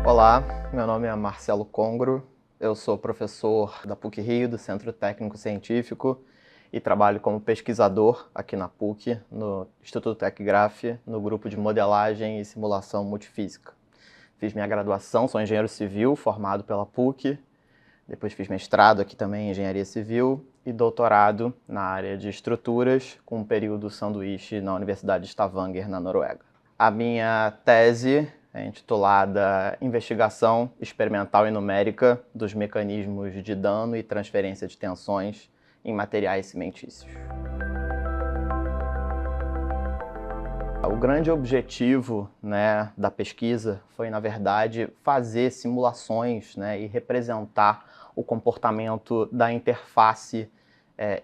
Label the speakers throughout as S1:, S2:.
S1: Olá, meu nome é Marcelo Congro, eu sou professor da PUC-Rio, do Centro Técnico Científico, e trabalho como pesquisador aqui na PUC, no Instituto Tecgraf, no grupo de modelagem e simulação multifísica. Fiz minha graduação, sou engenheiro civil, formado pela PUC, depois fiz mestrado aqui também em engenharia civil e doutorado na área de estruturas, com um período sanduíche na Universidade de Stavanger, na Noruega. A minha tese é intitulada Investigação Experimental e Numérica dos Mecanismos de Dano e Transferência de Tensões em Materiais Cimentícios. O grande objetivo, da pesquisa foi, na verdade, fazer simulações, e representar o comportamento da interface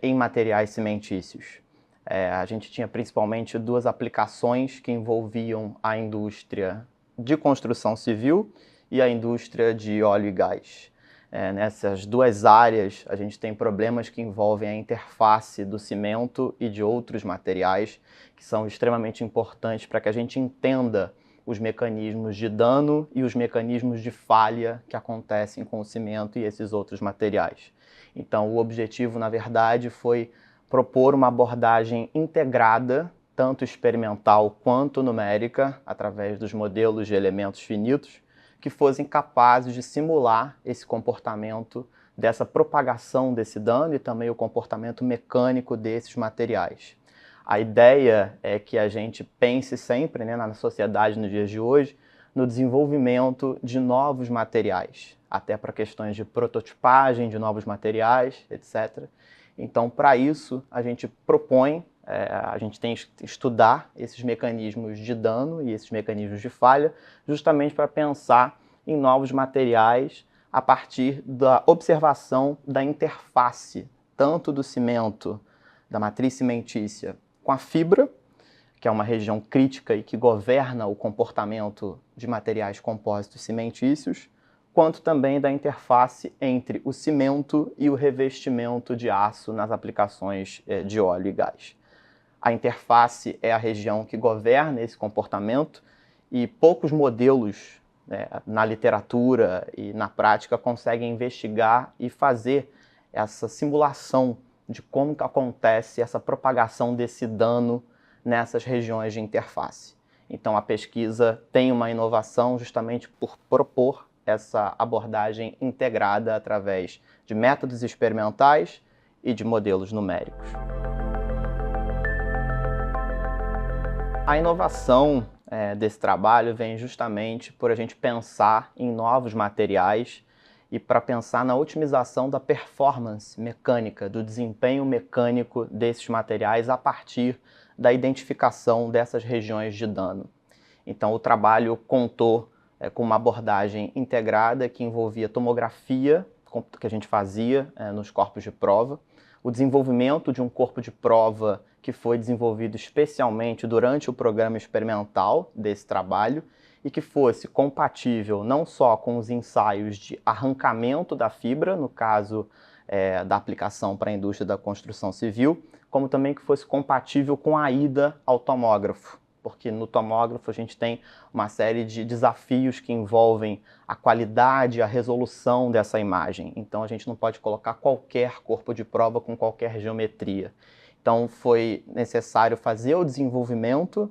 S1: em materiais cimentícios. A gente tinha principalmente duas aplicações que envolviam a indústria de construção civil e a indústria de óleo e gás. Nessas duas áreas, a gente tem problemas que envolvem a interface do cimento e de outros materiais que são extremamente importantes para que a gente entenda os mecanismos de dano e os mecanismos de falha que acontecem com o cimento e esses outros materiais. Então, o objetivo, na verdade, foi propor uma abordagem integrada, tanto experimental quanto numérica, através dos modelos de elementos finitos, que fossem capazes de simular esse comportamento dessa propagação desse dano e também o comportamento mecânico desses materiais. A ideia é que a gente pense sempre, na sociedade nos dias de hoje, no desenvolvimento de novos materiais, até para questões de prototipagem de novos materiais, etc. Então, para isso, a gente propõe, a gente tem que estudar esses mecanismos de dano e esses mecanismos de falha, justamente para pensar em novos materiais a partir da observação da interface, tanto do cimento, da matriz cimentícia, com a fibra, que é uma região crítica e que governa o comportamento de materiais compósitos cimentícios, quanto também da interface entre o cimento e o revestimento de aço nas aplicações de óleo e gás. A interface é a região que governa esse comportamento e poucos modelos na literatura e na prática conseguem investigar e fazer essa simulação de como que acontece essa propagação desse dano nessas regiões de interface. Então a pesquisa tem uma inovação justamente por propor essa abordagem integrada através de métodos experimentais e de modelos numéricos. A inovação desse trabalho vem justamente por a gente pensar em novos materiais e para pensar na otimização da performance mecânica, do desempenho mecânico desses materiais a partir da identificação dessas regiões de dano. Então o trabalho contou com uma abordagem integrada que envolvia tomografia, que a gente fazia nos corpos de prova, o desenvolvimento de um corpo de prova que foi desenvolvido especialmente durante o programa experimental desse trabalho e que fosse compatível não só com os ensaios de arrancamento da fibra, no caso da aplicação para a indústria da construção civil, como também que fosse compatível com a ida ao tomógrafo, porque no tomógrafo a gente tem uma série de desafios que envolvem a qualidade, a resolução dessa imagem. Então a gente não pode colocar qualquer corpo de prova com qualquer geometria. Então foi necessário fazer o desenvolvimento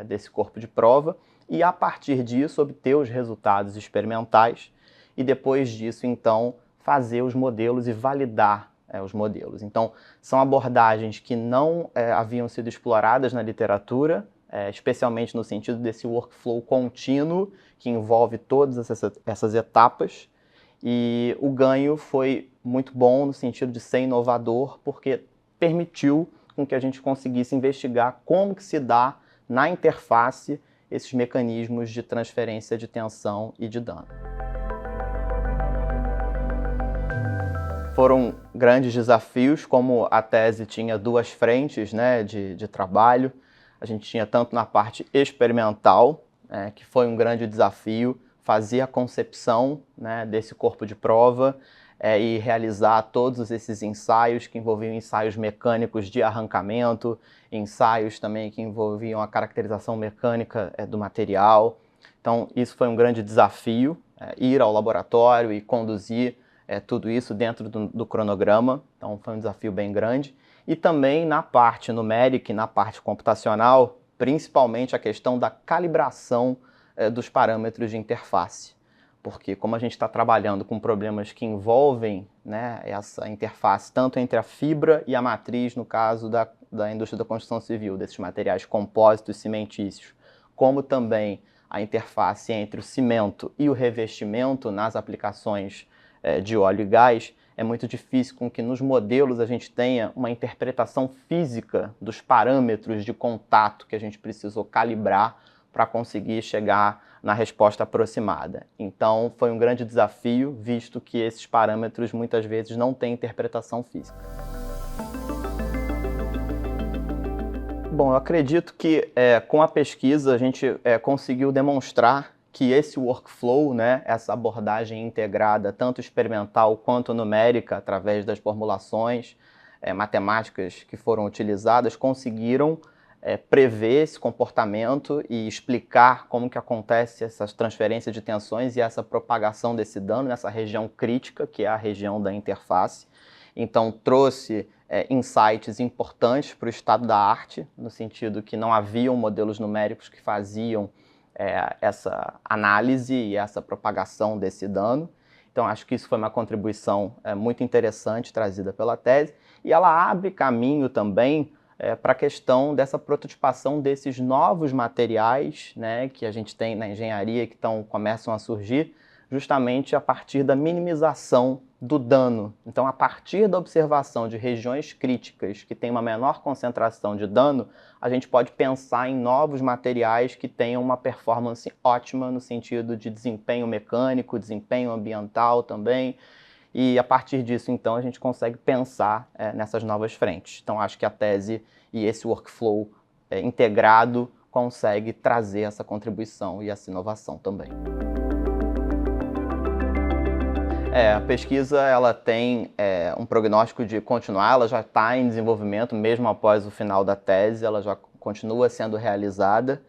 S1: desse corpo de prova e a partir disso obter os resultados experimentais e depois disso então fazer os modelos e validar os modelos. Então são abordagens que não haviam sido exploradas na literatura, especialmente no sentido desse workflow contínuo que envolve todas essas etapas, e o ganho foi muito bom no sentido de ser inovador, porque permitiu com que a gente conseguisse investigar como que se dá na interface esses mecanismos de transferência de tensão e de dano. Foram grandes desafios, como a tese tinha duas frentes de trabalho. A gente tinha tanto na parte experimental, que foi um grande desafio, fazer a concepção desse corpo de prova e realizar todos esses ensaios que envolviam ensaios mecânicos de arrancamento, ensaios também que envolviam a caracterização mecânica do material. Então isso foi um grande desafio, ir ao laboratório e conduzir tudo isso dentro do cronograma, então foi um desafio bem grande. E também na parte numérica e na parte computacional, principalmente a questão da calibração dos parâmetros de interface. Porque como a gente está trabalhando com problemas que envolvem, né, essa interface tanto entre a fibra e a matriz, no caso da indústria da construção civil, desses materiais compósitos cimentícios, como também a interface entre o cimento e o revestimento nas aplicações de óleo e gás, é muito difícil com que nos modelos a gente tenha uma interpretação física dos parâmetros de contato que a gente precisou calibrar para conseguir chegar na resposta aproximada. Então foi um grande desafio, visto que esses parâmetros muitas vezes não têm interpretação física. Bom, eu acredito que com a pesquisa a gente conseguiu demonstrar que esse workflow, né, essa abordagem integrada, tanto experimental quanto numérica, através das formulações matemáticas que foram utilizadas, conseguiram prever esse comportamento e explicar como que acontece essa transferência de tensões e essa propagação desse dano nessa região crítica, que é a região da interface. Então, trouxe insights importantes para o estado da arte, no sentido que não haviam modelos numéricos que faziam essa análise e essa propagação desse dano. Então, acho que isso foi uma contribuição muito interessante trazida pela tese, e ela abre caminho também para a questão dessa prototipação desses novos materiais, né, que a gente tem na engenharia que começam a surgir justamente a partir da minimização do dano. Então, a partir da observação de regiões críticas que têm uma menor concentração de dano, a gente pode pensar em novos materiais que tenham uma performance ótima no sentido de desempenho mecânico, desempenho ambiental também. E a partir disso, então, a gente consegue pensar nessas novas frentes. Então, acho que a tese e esse workflow integrado consegue trazer essa contribuição e essa inovação também. A pesquisa ela tem um prognóstico de continuar, ela já está em desenvolvimento, mesmo após o final da tese, ela já continua sendo realizada,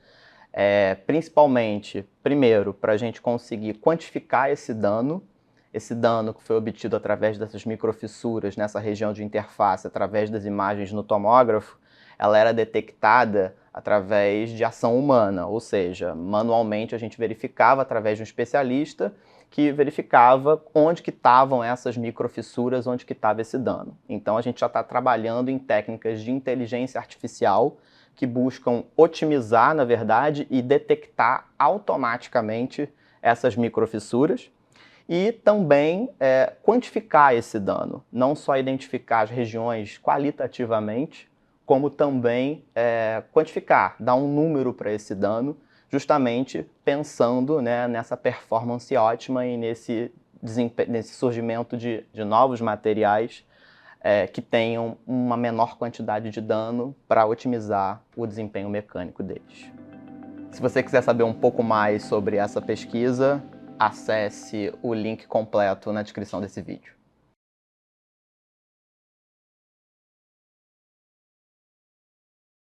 S1: principalmente, primeiro, para a gente conseguir quantificar esse dano que foi obtido através dessas microfissuras nessa região de interface, através das imagens no tomógrafo, ela era detectada através de ação humana, ou seja, manualmente a gente verificava através de um especialista que verificava onde que estavam essas microfissuras, onde que estava esse dano. Então a gente já está trabalhando em técnicas de inteligência artificial que buscam otimizar, na verdade, e detectar automaticamente essas microfissuras e também quantificar esse dano, não só identificar as regiões qualitativamente, como também quantificar, dar um número para esse dano, justamente pensando, né, nessa performance ótima e nesse surgimento de novos materiais que tenham uma menor quantidade de dano para otimizar o desempenho mecânico deles. Se você quiser saber um pouco mais sobre essa pesquisa, acesse o link completo na descrição desse vídeo.